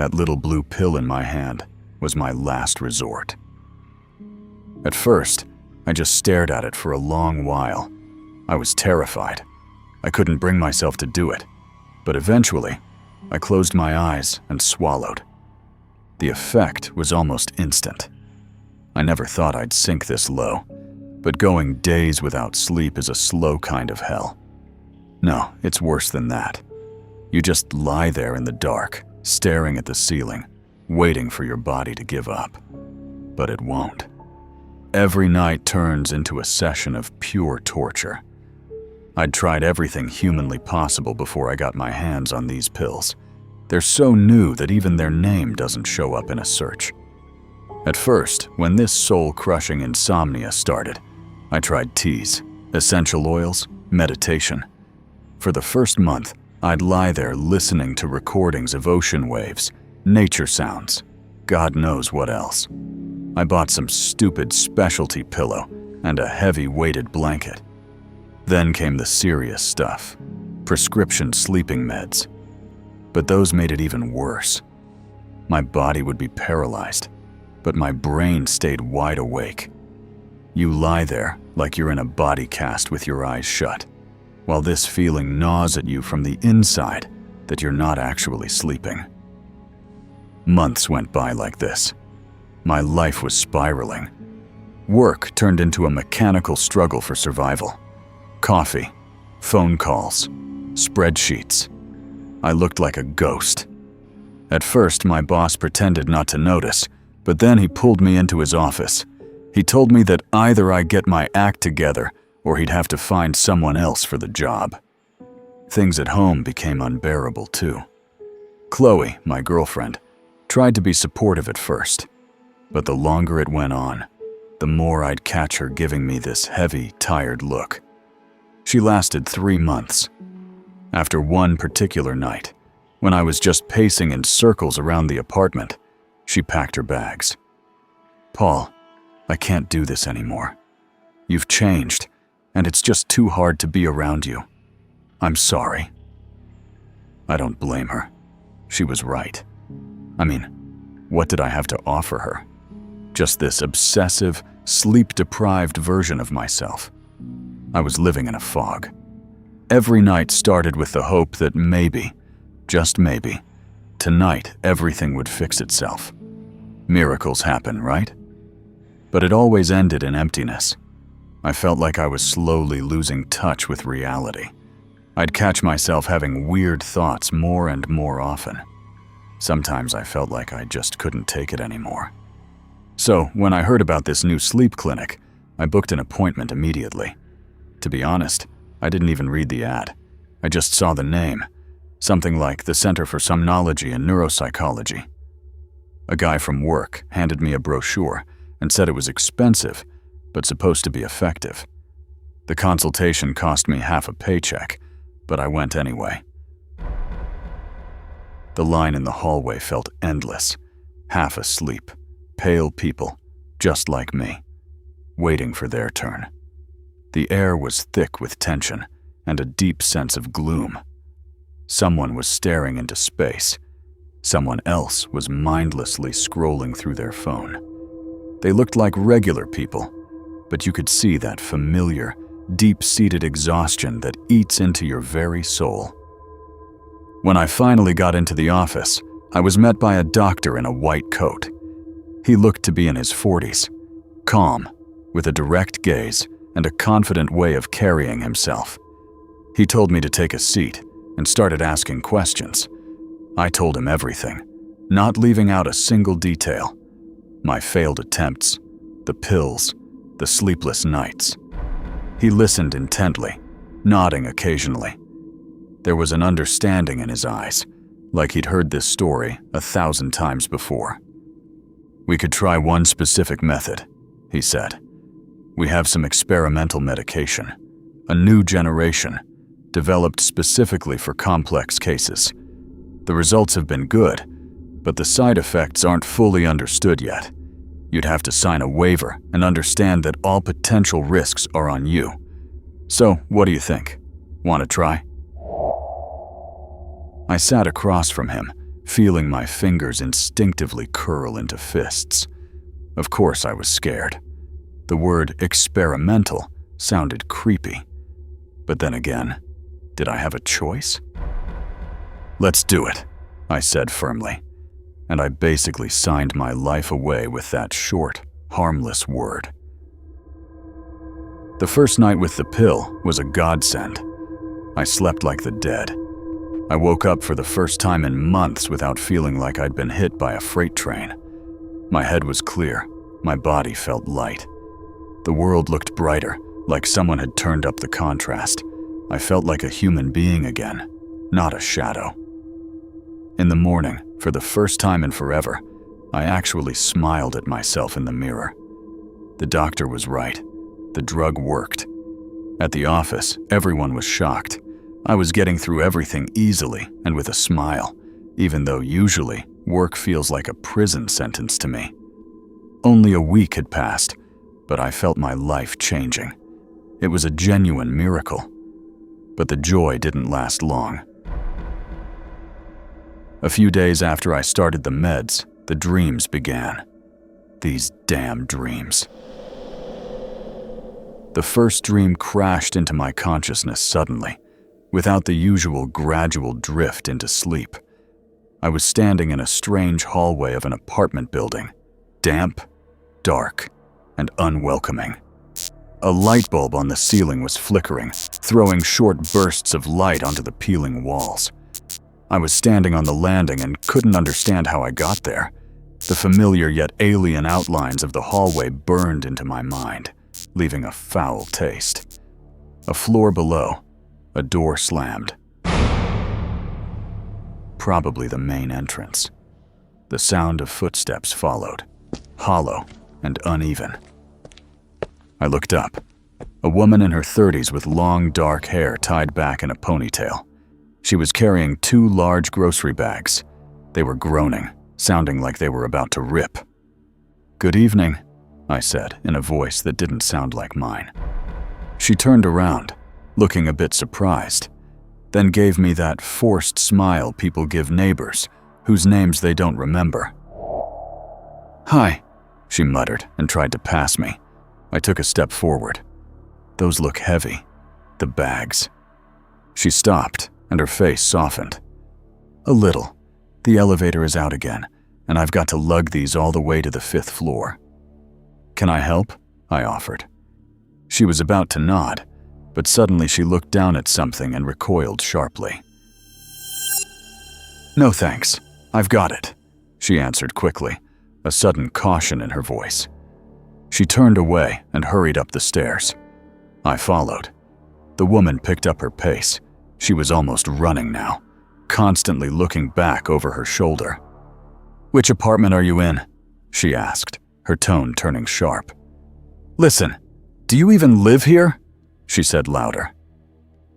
That little blue pill in my hand was my last resort. At first, I just stared at it for a long while. I was terrified. I couldn't bring myself to do it, but eventually, I closed my eyes and swallowed. The effect was almost instant. I never thought I'd sink this low, but going days without sleep is a slow kind of hell. No, it's worse than that. You just lie there in the dark, staring at the ceiling, waiting for your body to give up. But it won't. Every night turns into a session of pure torture. I'd tried everything humanly possible before I got my hands on these pills. They're so new that even their name doesn't show up in a search. At first, when this soul-crushing insomnia started, I tried teas, essential oils, meditation. For the first month, I'd lie there listening to recordings of ocean waves, nature sounds, God knows what else. I bought some stupid specialty pillow and a heavy weighted blanket. Then came the serious stuff, prescription sleeping meds. But those made it even worse. My body would be paralyzed, but my brain stayed wide awake. You lie there like you're in a body cast with your eyes shut, while this feeling gnaws at you from the inside that you're not actually sleeping. Months went by like this. My life was spiraling. Work turned into a mechanical struggle for survival. Coffee, phone calls, spreadsheets. I looked like a ghost. At first, my boss pretended not to notice, but then he pulled me into his office. He told me that either I get my act together or he'd have to find someone else for the job. Things at home became unbearable too. Chloe, my girlfriend, tried to be supportive at first, but the longer it went on, the more I'd catch her giving me this heavy, tired look. She lasted 3 months. After one particular night, when I was just pacing in circles around the apartment, she packed her bags. "Paul, I can't do this anymore. You've changed, and it's just too hard to be around you. I'm sorry." I don't blame her. She was right. I mean, what did I have to offer her? Just this obsessive, sleep-deprived version of myself. I was living in a fog. Every night started with the hope that maybe, just maybe, tonight everything would fix itself. Miracles happen, right? But it always ended in emptiness. I felt like I was slowly losing touch with reality. I'd catch myself having weird thoughts more and more often. Sometimes I felt like I just couldn't take it anymore. So, when I heard about this new sleep clinic, I booked an appointment immediately. To be honest, I didn't even read the ad. I just saw the name, something like the Center for Somnology and Neuropsychology. A guy from work handed me a brochure and said it was expensive, but supposed to be effective. The consultation cost me half a paycheck, but I went anyway. The line in the hallway felt endless, half asleep, pale people, just like me, waiting for their turn. The air was thick with tension and a deep sense of gloom. Someone was staring into space. Someone else was mindlessly scrolling through their phone. They looked like regular people, but you could see that familiar, deep-seated exhaustion that eats into your very soul. When I finally got into the office, I was met by a doctor in a white coat. He looked to be in his 40s, calm, with a direct gaze and a confident way of carrying himself. He told me to take a seat and started asking questions. I told him everything, not leaving out a single detail. My failed attempts, the pills, the sleepless nights. He listened intently, nodding occasionally. There was an understanding in his eyes, like he'd heard this story 1,000 times before. "We could try one specific method," he said. "We have some experimental medication, a new generation, developed specifically for complex cases. The results have been good, but the side effects aren't fully understood yet. You'd have to sign a waiver and understand that all potential risks are on you. So, what do you think? Want to try?" I sat across from him, feeling my fingers instinctively curl into fists. Of course I was scared. The word experimental sounded creepy. But then again, did I have a choice? "Let's do it," I said firmly, and I basically signed my life away with that short, harmless word. The first night with the pill was a godsend. I slept like the dead. I woke up for the first time in months without feeling like I'd been hit by a freight train. My head was clear, my body felt light. The world looked brighter, like someone had turned up the contrast. I felt like a human being again, not a shadow. In the morning, for the first time in forever, I actually smiled at myself in the mirror. The doctor was right. The drug worked. At the office, everyone was shocked. I was getting through everything easily and with a smile, even though usually work feels like a prison sentence to me. Only a week had passed, but I felt my life changing. It was a genuine miracle. But the joy didn't last long. A few days after I started the meds, the dreams began. These damn dreams. The first dream crashed into my consciousness suddenly, without the usual gradual drift into sleep. I was standing in a strange hallway of an apartment building, damp, dark, and unwelcoming. A light bulb on the ceiling was flickering, throwing short bursts of light onto the peeling walls. I was standing on the landing and couldn't understand how I got there. The familiar yet alien outlines of the hallway burned into my mind, leaving a foul taste. A floor below, a door slammed. Probably the main entrance. The sound of footsteps followed, hollow and uneven. I looked up. A woman in her 30s with long, dark hair tied back in a ponytail. She was carrying 2 large grocery bags. They were groaning, sounding like they were about to rip. "Good evening," I said in a voice that didn't sound like mine. She turned around, looking a bit surprised, then gave me that forced smile people give neighbors, whose names they don't remember. "Hi," she muttered and tried to pass me. I took a step forward. "Those look heavy, the bags." She stopped, and her face softened. "A little. The elevator is out again, and I've got to lug these all the way to the 5th floor." "Can I help?" I offered. She was about to nod, but suddenly she looked down at something and recoiled sharply. "No thanks, I've got it," she answered quickly, a sudden caution in her voice. She turned away and hurried up the stairs. I followed. The woman picked up her pace. She was almost running now, constantly looking back over her shoulder. "Which apartment are you in?" she asked, her tone turning sharp. "Listen, do you even live here?" she said louder.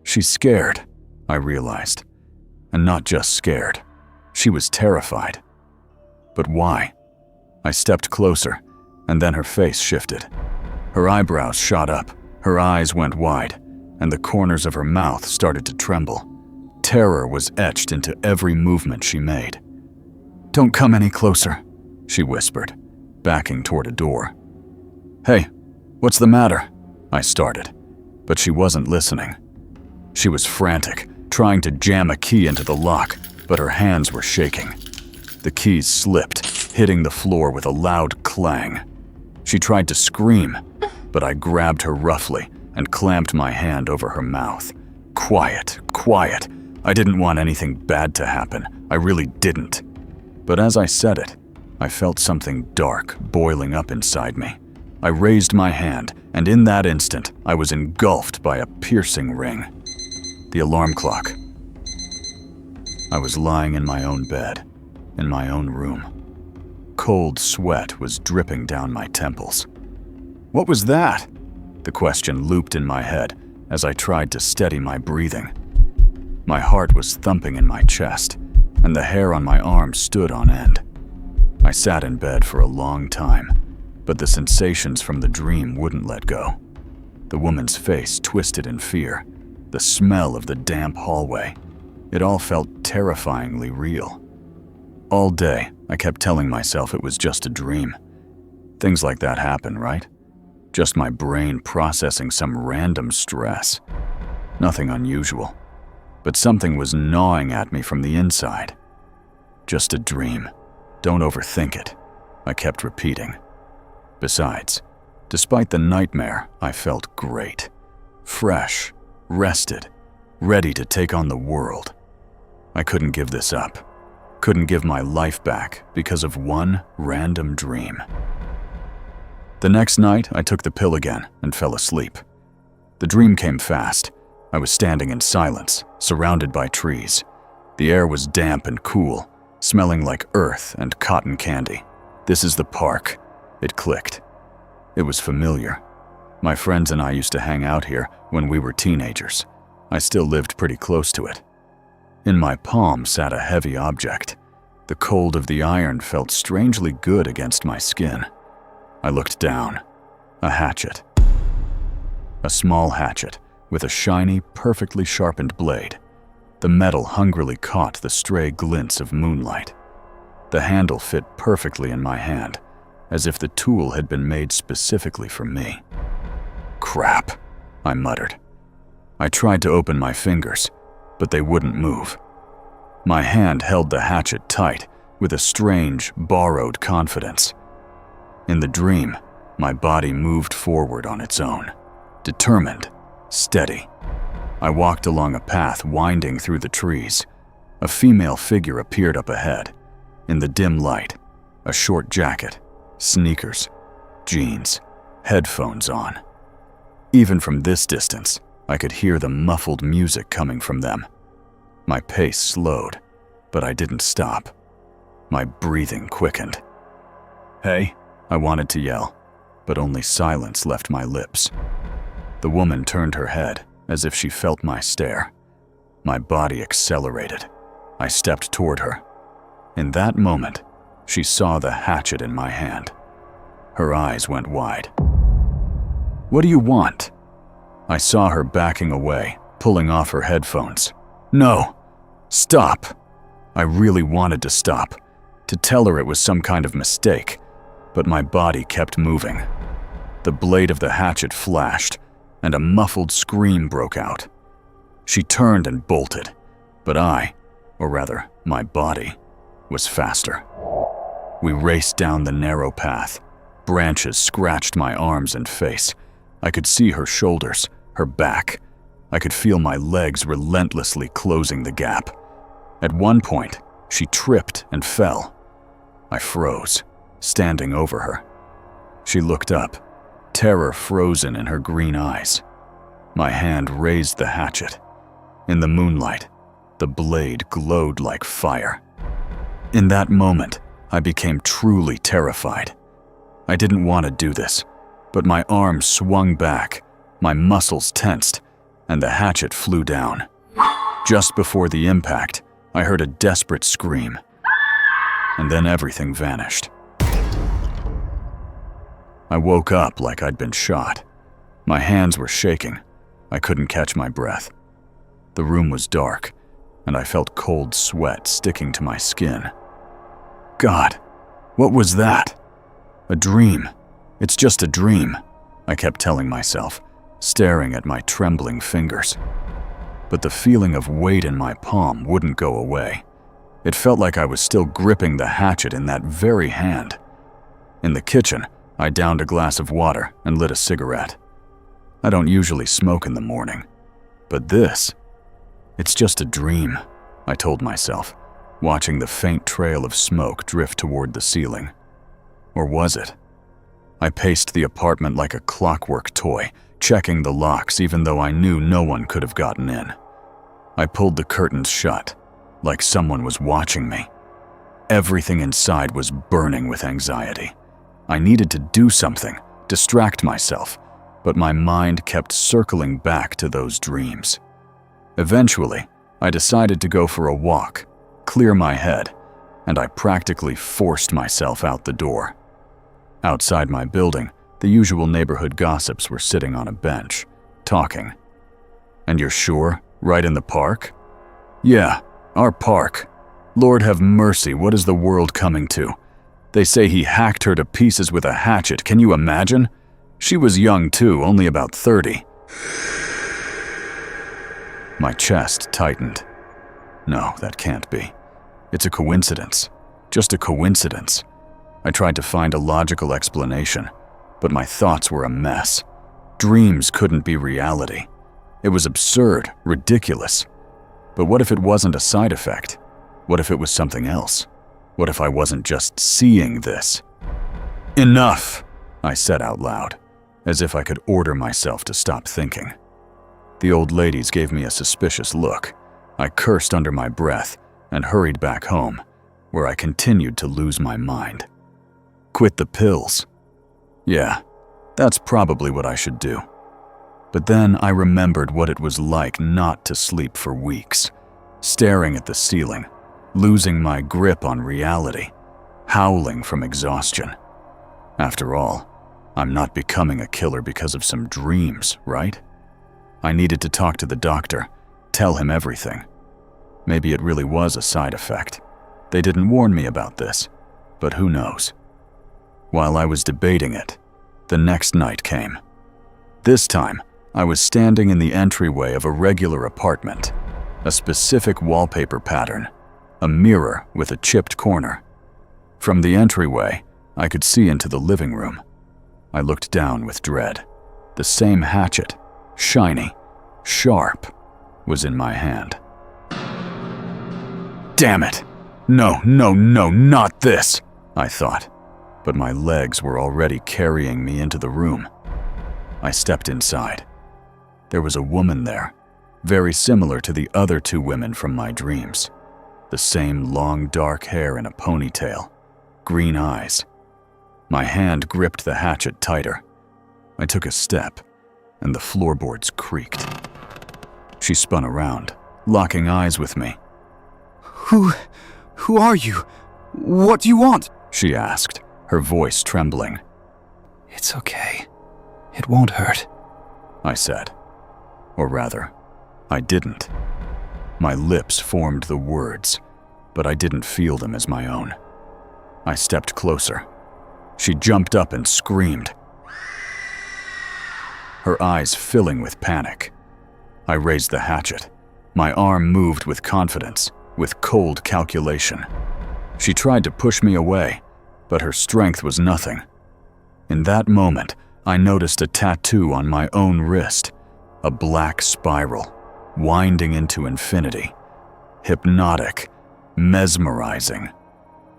She's scared, I realized. And not just scared. She was terrified. But why? I stepped closer, and then her face shifted. Her eyebrows shot up, her eyes went wide, and the corners of her mouth started to tremble. Terror was etched into every movement she made. "Don't come any closer," she whispered, backing toward a door. "Hey, what's the matter?" I started, but she wasn't listening. She was frantic, trying to jam a key into the lock, but her hands were shaking. The keys slipped, hitting the floor with a loud clang. She tried to scream, but I grabbed her roughly and clamped my hand over her mouth. "Quiet, quiet. I didn't want anything bad to happen. I really didn't." But as I said it, I felt something dark boiling up inside me. I raised my hand, and in that instant, I was engulfed by a piercing ring. The alarm clock. I was lying in my own bed, in my own room. Cold sweat was dripping down my temples. "What was that?" The question looped in my head as I tried to steady my breathing. My heart was thumping in my chest, and the hair on my arm stood on end. I sat in bed for a long time, but the sensations from the dream wouldn't let go. The woman's face twisted in fear, the smell of the damp hallway. It all felt terrifyingly real. All day, I kept telling myself it was just a dream. Things like that happen, right? Just my brain processing some random stress. Nothing unusual. But something was gnawing at me from the inside. Just a dream. Don't overthink it, I kept repeating. Besides, despite the nightmare, I felt great. Fresh, rested, ready to take on the world. I couldn't give this up. Couldn't give my life back because of one random dream. The next night, I took the pill again and fell asleep. The dream came fast. I was standing in silence, surrounded by trees. The air was damp and cool, smelling like earth and cotton candy. This is the park. It clicked. It was familiar. My friends and I used to hang out here when we were teenagers. I still lived pretty close to it. In my palm sat a heavy object. The cold of the iron felt strangely good against my skin. I looked down. A hatchet. A small hatchet with a shiny, perfectly sharpened blade. The metal hungrily caught the stray glints of moonlight. The handle fit perfectly in my hand, as if the tool had been made specifically for me. Crap, I muttered. I tried to open my fingers, but they wouldn't move. My hand held the hatchet tight with a strange, borrowed confidence. In the dream, my body moved forward on its own, determined, steady. I walked along a path winding through the trees. A female figure appeared up ahead. In the dim light, a short jacket, sneakers, jeans, headphones on. Even from this distance, I could hear the muffled music coming from them. My pace slowed, but I didn't stop. My breathing quickened. "Hey," I wanted to yell, but only silence left my lips. The woman turned her head as if she felt my stare. My body accelerated. I stepped toward her. In that moment, she saw the hatchet in my hand. Her eyes went wide. "What do you want?" I saw her backing away, pulling off her headphones. "No! Stop!" I really wanted to stop, to tell her it was some kind of mistake, but my body kept moving. The blade of the hatchet flashed, and a muffled scream broke out. She turned and bolted, but I, or rather, my body, was faster. We raced down the narrow path. Branches scratched my arms and face. I could see her shoulders, her back. I could feel my legs relentlessly closing the gap. At one point, she tripped and fell. I froze, standing over her. She looked up, terror frozen in her green eyes. My hand raised the hatchet. In the moonlight, the blade glowed like fire. In that moment, I became truly terrified. I didn't want to do this, but my arm swung back, my muscles tensed, and the hatchet flew down. Just before the impact, I heard a desperate scream, and then everything vanished. I woke up like I'd been shot. My hands were shaking. I couldn't catch my breath. The room was dark, and I felt cold sweat sticking to my skin. God, what was that? A dream. It's just a dream, I kept telling myself, staring at my trembling fingers. But the feeling of weight in my palm wouldn't go away. It felt like I was still gripping the hatchet in that very hand. In the kitchen, I downed a glass of water and lit a cigarette. I don't usually smoke in the morning, but this, it's just a dream, I told myself, watching the faint trail of smoke drift toward the ceiling. Or was it? I paced the apartment like a clockwork toy, checking the locks even though I knew no one could have gotten in. I pulled the curtains shut, like someone was watching me. Everything inside was burning with anxiety. I needed to do something, distract myself, but my mind kept circling back to those dreams. Eventually, I decided to go for a walk, clear my head, and I practically forced myself out the door. Outside my building, the usual neighborhood gossips were sitting on a bench, talking. "And you're sure? Right in the park?" "Yeah, our park." Lord have mercy, what is the world coming to? They say he hacked her to pieces with a hatchet, can you imagine? She was young too, only about 30. My chest tightened. No, that can't be. It's a coincidence. Just a coincidence. I tried to find a logical explanation, but my thoughts were a mess. Dreams couldn't be reality. It was absurd, ridiculous. But what if it wasn't a side effect? What if it was something else? What if I wasn't just seeing this? Enough, I said out loud, as if I could order myself to stop thinking. The old ladies gave me a suspicious look. I cursed under my breath and hurried back home, where I continued to lose my mind. Quit the pills. Yeah, that's probably what I should do. But then I remembered what it was like not to sleep for weeks, staring at the ceiling, losing my grip on reality, howling from exhaustion. After all, I'm not becoming a killer because of some dreams, right? I needed to talk to the doctor, tell him everything. Maybe it really was a side effect. They didn't warn me about this, but who knows? While I was debating it, the next night came. This time, I was standing in the entryway of a regular apartment, a specific wallpaper pattern, a mirror with a chipped corner. From the entryway, I could see into the living room. I looked down with dread. The same hatchet, shiny, sharp, was in my hand. Damn it! No, not this, I thought, but my legs were already carrying me into the room. I stepped inside. There was a woman there, very similar to the other two women from my dreams. The same long dark hair in a ponytail, green eyes. My hand gripped the hatchet tighter. I took a step, and the floorboards creaked. She spun around, locking eyes with me. Who are you? What do you want? She asked, her voice trembling. It's okay. It won't hurt, I said. Or rather, I didn't. My lips formed the words, but I didn't feel them as my own. I stepped closer. She jumped up and screamed, her eyes filling with panic. I raised the hatchet. My arm moved with confidence, with cold calculation. She tried to push me away, but her strength was nothing. In that moment, I noticed a tattoo on my own wrist, a black spiral, winding into infinity. Hypnotic, mesmerizing.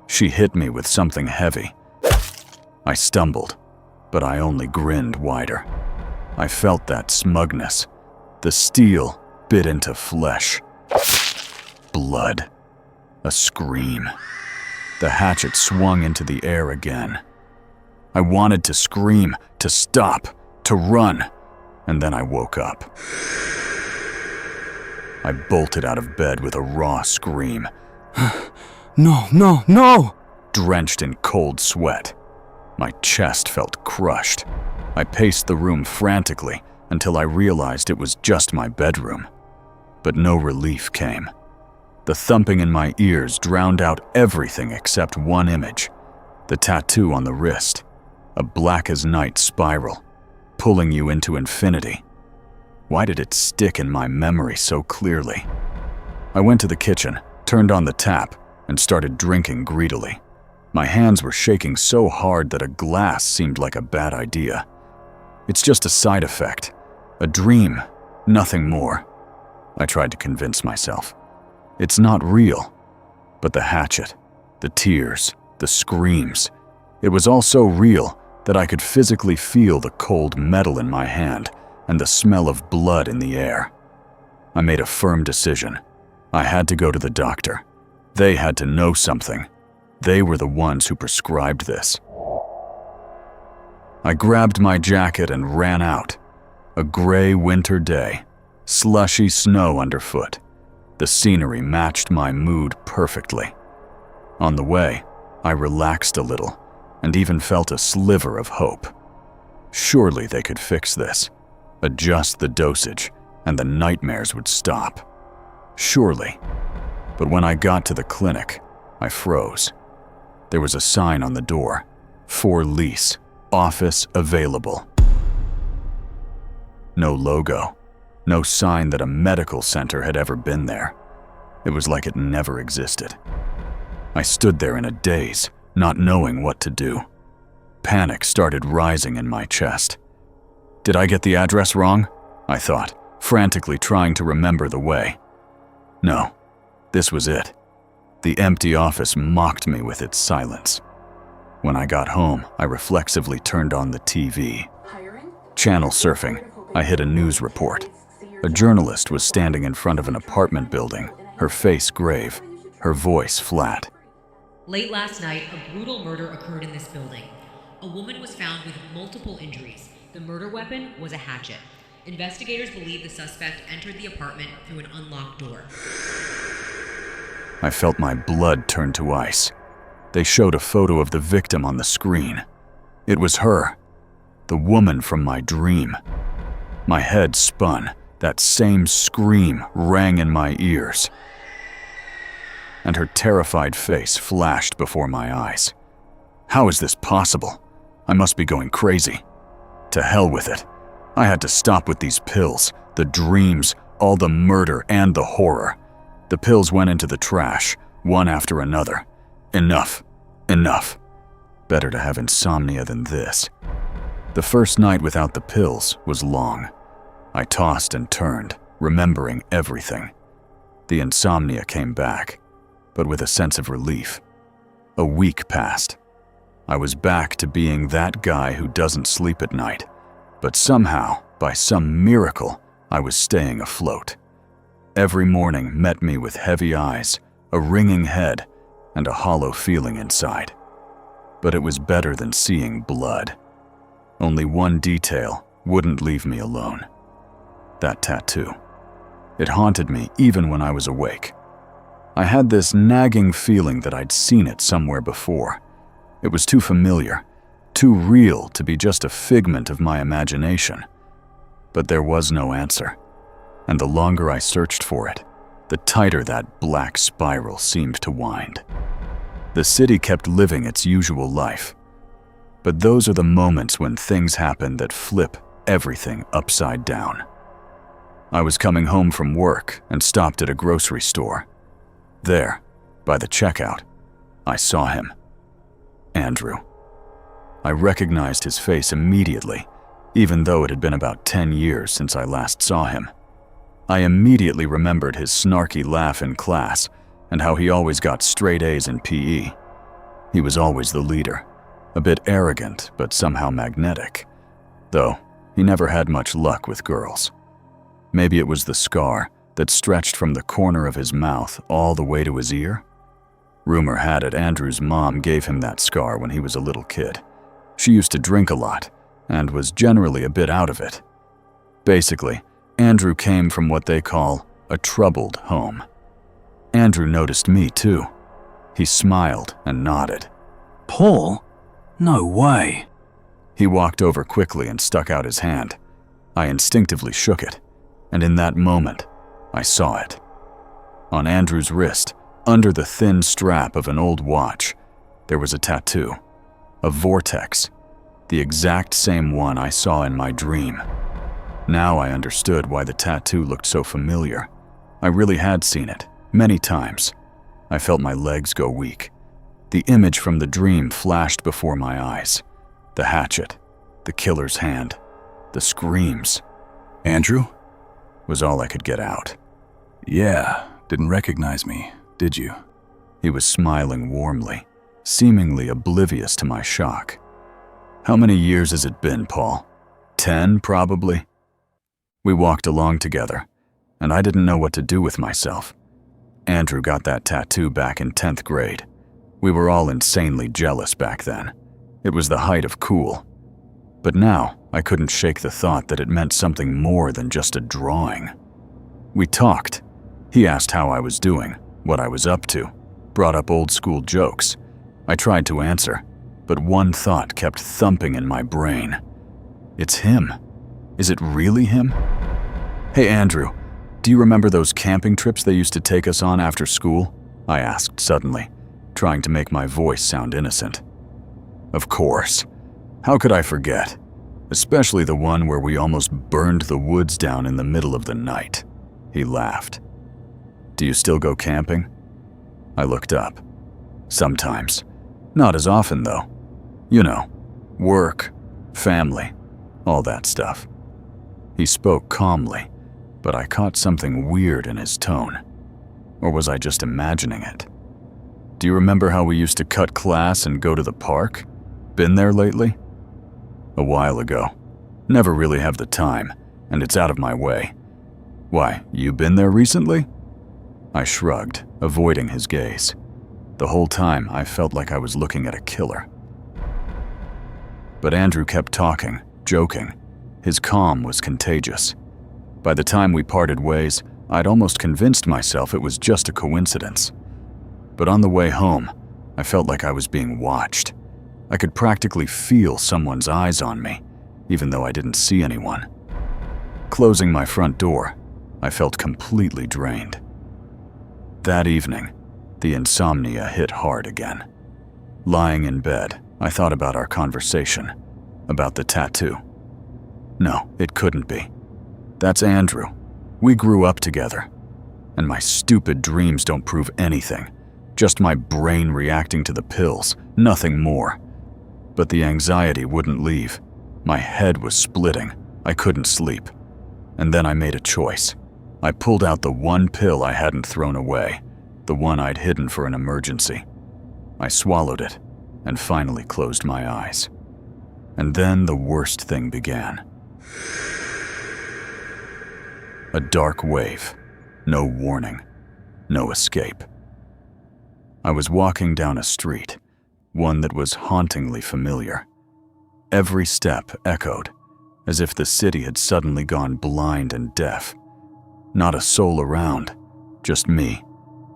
She hit me with something heavy. I stumbled, but I only grinned wider. I felt that smugness. The steel bit into flesh. Blood. A scream. The hatchet swung into the air again. I wanted to scream, to stop, to run, and then I woke up. I bolted out of bed with a raw scream. No! Drenched in cold sweat. My chest felt crushed. I paced the room frantically until I realized it was just my bedroom. But no relief came. The thumping in my ears drowned out everything except one image. The tattoo on the wrist. A black as night spiral, pulling you into infinity. Why did it stick in my memory so clearly? I went to the kitchen, turned on the tap, and started drinking greedily. My hands were shaking so hard that a glass seemed like a bad idea. It's just a side effect. A dream, nothing more. I tried to convince myself. It's not real. But the hatchet, the tears, the screams. It was all so real that I could physically feel the cold metal in my hand and the smell of blood in the air. I made a firm decision. I had to go to the doctor. They had to know something. They were the ones who prescribed this. I grabbed my jacket and ran out. A gray winter day, slushy snow underfoot. The scenery matched my mood perfectly. On the way, I relaxed a little and even felt a sliver of hope. Surely they could fix this, adjust the dosage, and the nightmares would stop. Surely. But when I got to the clinic, I froze. There was a sign on the door, "For lease, office available." No logo, no sign that a medical center had ever been there. It was like it never existed. I stood there in a daze, not knowing what to do. Panic started rising in my chest. Did I get the address wrong? I thought, frantically trying to remember the way. No, this was it. The empty office mocked me with its silence. When I got home, I reflexively turned on the TV. Channel surfing, I hit a news report. A journalist was standing in front of an apartment building, her face grave, her voice flat. Late last night, a brutal murder occurred in this building. A woman was found with multiple injuries. The murder weapon was a hatchet. Investigators believe the suspect entered the apartment through an unlocked door. I felt my blood turn to ice. They showed a photo of the victim on the screen. It was her, the woman from my dream. My head spun. That same scream rang in my ears. And her terrified face flashed before my eyes. How is this possible? I must be going crazy. To hell with it. I had to stop with these pills, the dreams, all the murder and the horror. The pills went into the trash, one after another. Enough. Enough. Better to have insomnia than this. The first night without the pills was long. I tossed and turned, remembering everything. The insomnia came back, but with a sense of relief. A week passed. I was back to being that guy who doesn't sleep at night, but somehow, by some miracle, I was staying afloat. Every morning met me with heavy eyes, a ringing head, and a hollow feeling inside. But it was better than seeing blood. Only one detail wouldn't leave me alone. That tattoo. It haunted me even when I was awake. I had this nagging feeling that I'd seen it somewhere before. It was too familiar, too real to be just a figment of my imagination. But there was no answer, and the longer I searched for it, the tighter that black spiral seemed to wind. The city kept living its usual life, but those are the moments when things happen that flip everything upside down. I was coming home from work and stopped at a grocery store. There, by the checkout, I saw him. Andrew. I recognized his face immediately, even though it had been about 10 years since I last saw him. I immediately remembered his snarky laugh in class and how he always got straight A's in PE. He was always the leader, a bit arrogant but somehow magnetic, though he never had much luck with girls. Maybe it was the scar that stretched from the corner of his mouth all the way to his ear? Rumor had it Andrew's mom gave him that scar when he was a little kid. She used to drink a lot and was generally a bit out of it. Basically, Andrew came from what they call a troubled home. Andrew noticed me too. He smiled and nodded. Paul? No way. He walked over quickly and stuck out his hand. I instinctively shook it, and in that moment, I saw it. On Andrew's wrist, under the thin strap of an old watch, there was a tattoo, a vortex, the exact same one I saw in my dream. Now I understood why the tattoo looked so familiar. I really had seen it, many times. I felt my legs go weak. The image from the dream flashed before my eyes. The hatchet, the killer's hand, the screams. Andrew? Was all I could get out. Yeah, didn't recognize me, did you? He was smiling warmly, seemingly oblivious to my shock. How many years has it been, Paul? 10, probably? We walked along together, and I didn't know what to do with myself. Andrew got that tattoo back in 10th grade. We were all insanely jealous back then. It was the height of cool. But now, I couldn't shake the thought that it meant something more than just a drawing. We talked. He asked how I was doing, what I was up to, brought up old school jokes. I tried to answer, but one thought kept thumping in my brain. It's him. Is it really him? Hey Andrew, Do you remember those camping trips they used to take us on after school? I asked suddenly, trying to make my voice sound innocent. Of course. How could I forget? Especially the one where we almost burned the woods down in the middle of the night. He laughed. Do you still go camping? I looked up. Sometimes. Not as often, though. You know, work, family, all that stuff. He spoke calmly, but I caught something weird in his tone. Or was I just imagining it? Do you remember how we used to cut class and go to the park? Been there lately? A while ago. Never really have the time, and it's out of my way. Why, you been there recently? I shrugged, avoiding his gaze. The whole time, I felt like I was looking at a killer. But Andrew kept talking, joking. His calm was contagious. By the time we parted ways, I'd almost convinced myself it was just a coincidence. But on the way home, I felt like I was being watched. I could practically feel someone's eyes on me, even though I didn't see anyone. Closing my front door, I felt completely drained. That evening, the insomnia hit hard again. Lying in bed, I thought about our conversation, about the tattoo. No, it couldn't be. That's Andrew. We grew up together. And my stupid dreams don't prove anything. Just my brain reacting to the pills, nothing more. But the anxiety wouldn't leave. My head was splitting. I couldn't sleep. And then I made a choice. I pulled out the one pill I hadn't thrown away, the one I'd hidden for an emergency. I swallowed it and finally closed my eyes. And then the worst thing began. A dark wave. No warning. No escape. I was walking down a street, one that was hauntingly familiar. Every step echoed, as if the city had suddenly gone blind and deaf. Not a soul around, just me,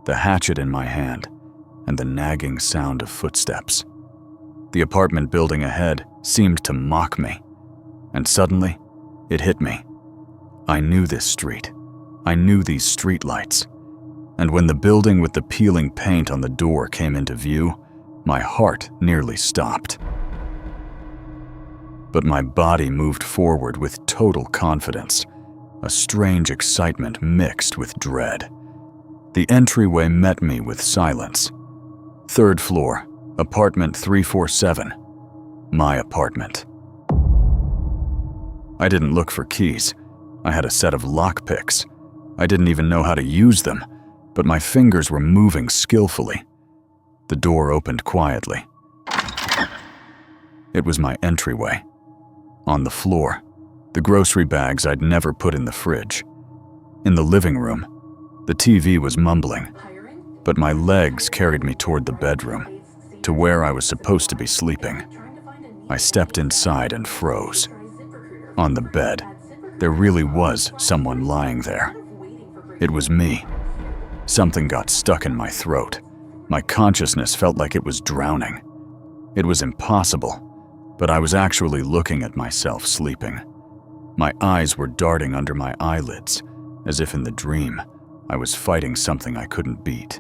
the hatchet in my hand, and the nagging sound of footsteps. The apartment building ahead seemed to mock me, and suddenly, it hit me. I knew this street. I knew these streetlights. And when the building with the peeling paint on the door came into view, my heart nearly stopped. But my body moved forward with total confidence, a strange excitement mixed with dread. The entryway met me with silence. 3rd floor, apartment 347. My apartment. I didn't look for keys. I had a set of lockpicks. I didn't even know how to use them, but my fingers were moving skillfully. The door opened quietly. It was my entryway. On the floor, the grocery bags I'd never put in the fridge. In the living room, the TV was mumbling, but my legs carried me toward the bedroom, to where I was supposed to be sleeping. I stepped inside and froze. On the bed, there really was someone lying there. It was me. Something got stuck in my throat. My consciousness felt like it was drowning. It was impossible, but I was actually looking at myself sleeping. My eyes were darting under my eyelids, as if in the dream, I was fighting something I couldn't beat.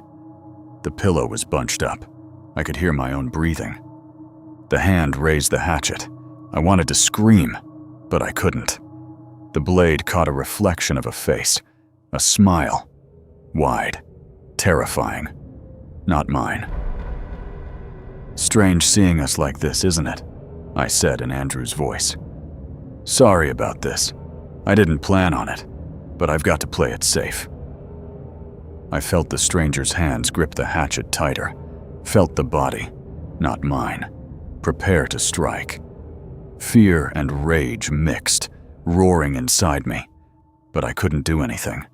The pillow was bunched up. I could hear my own breathing. The hand raised the hatchet. I wanted to scream, but I couldn't. The blade caught a reflection of a face, a smile, wide, terrifying, not mine. Strange seeing us like this, isn't it? I said in Andrew's voice. Sorry about this. I didn't plan on it, but I've got to play it safe. I felt the stranger's hands grip the hatchet tighter, felt the body, not mine, prepare to strike. Fear and rage mixed, roaring inside me, but I couldn't do anything.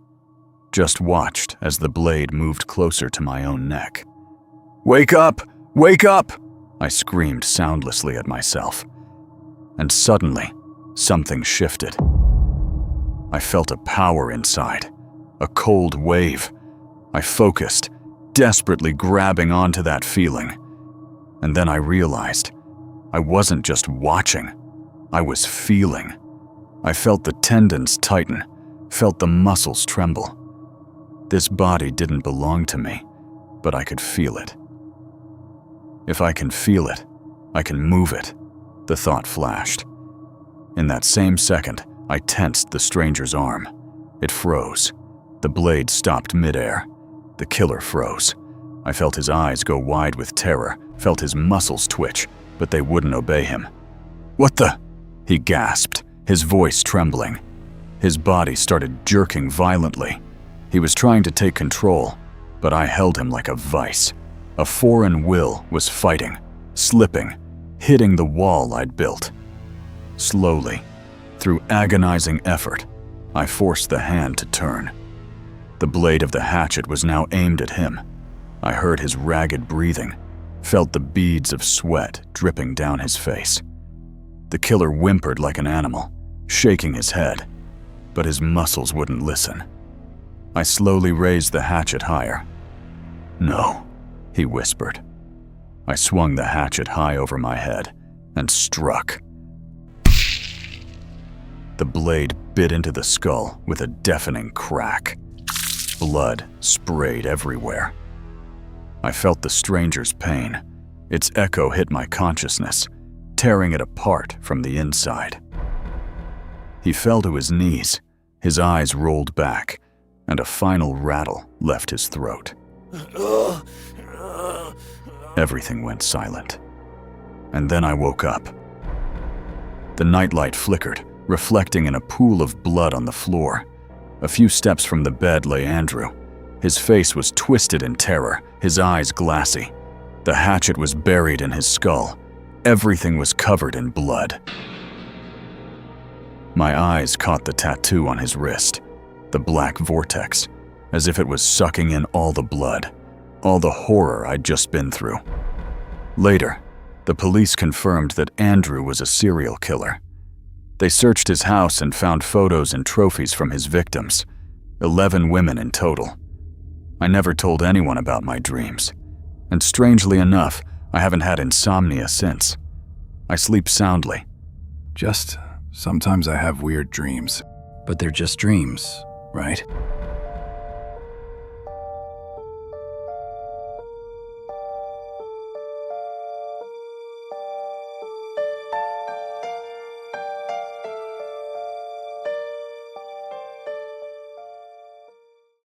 Just watched as the blade moved closer to my own neck. Wake up! Wake up! I screamed soundlessly at myself. And suddenly, something shifted. I felt a power inside, a cold wave. I focused, desperately grabbing onto that feeling. And then I realized I wasn't just watching, I was feeling. I felt the tendons tighten, felt the muscles tremble. This body didn't belong to me, but I could feel it. If I can feel it, I can move it, the thought flashed. In that same second, I tensed the stranger's arm. It froze. The blade stopped midair. The killer froze. I felt his eyes go wide with terror, felt his muscles twitch, but they wouldn't obey him. "What the?" he gasped, his voice trembling. His body started jerking violently. He was trying to take control, but I held him like a vice. A foreign will was fighting, slipping, hitting the wall I'd built. Slowly, through agonizing effort, I forced the hand to turn. The blade of the hatchet was now aimed at him. I heard his ragged breathing, felt the beads of sweat dripping down his face. The killer whimpered like an animal, shaking his head, but his muscles wouldn't listen. I slowly raised the hatchet higher. "No," he whispered. I swung the hatchet high over my head and struck. The blade bit into the skull with a deafening crack. Blood sprayed everywhere. I felt the stranger's pain. Its echo hit my consciousness, tearing it apart from the inside. He fell to his knees, his eyes rolled back, and a final rattle left his throat. Everything went silent. And then I woke up. The nightlight flickered, reflecting in a pool of blood on the floor. A few steps from the bed lay Andrew. His face was twisted in terror, his eyes glassy. The hatchet was buried in his skull. Everything was covered in blood. My eyes caught the tattoo on his wrist, the black vortex, as if it was sucking in all the blood, all the horror I'd just been through. Later, the police confirmed that Andrew was a serial killer. They searched his house and found photos and trophies from his victims, 11 women in total. I never told anyone about my dreams, and strangely enough, I haven't had insomnia since. I sleep soundly. Just sometimes I have weird dreams, but they're just dreams, right?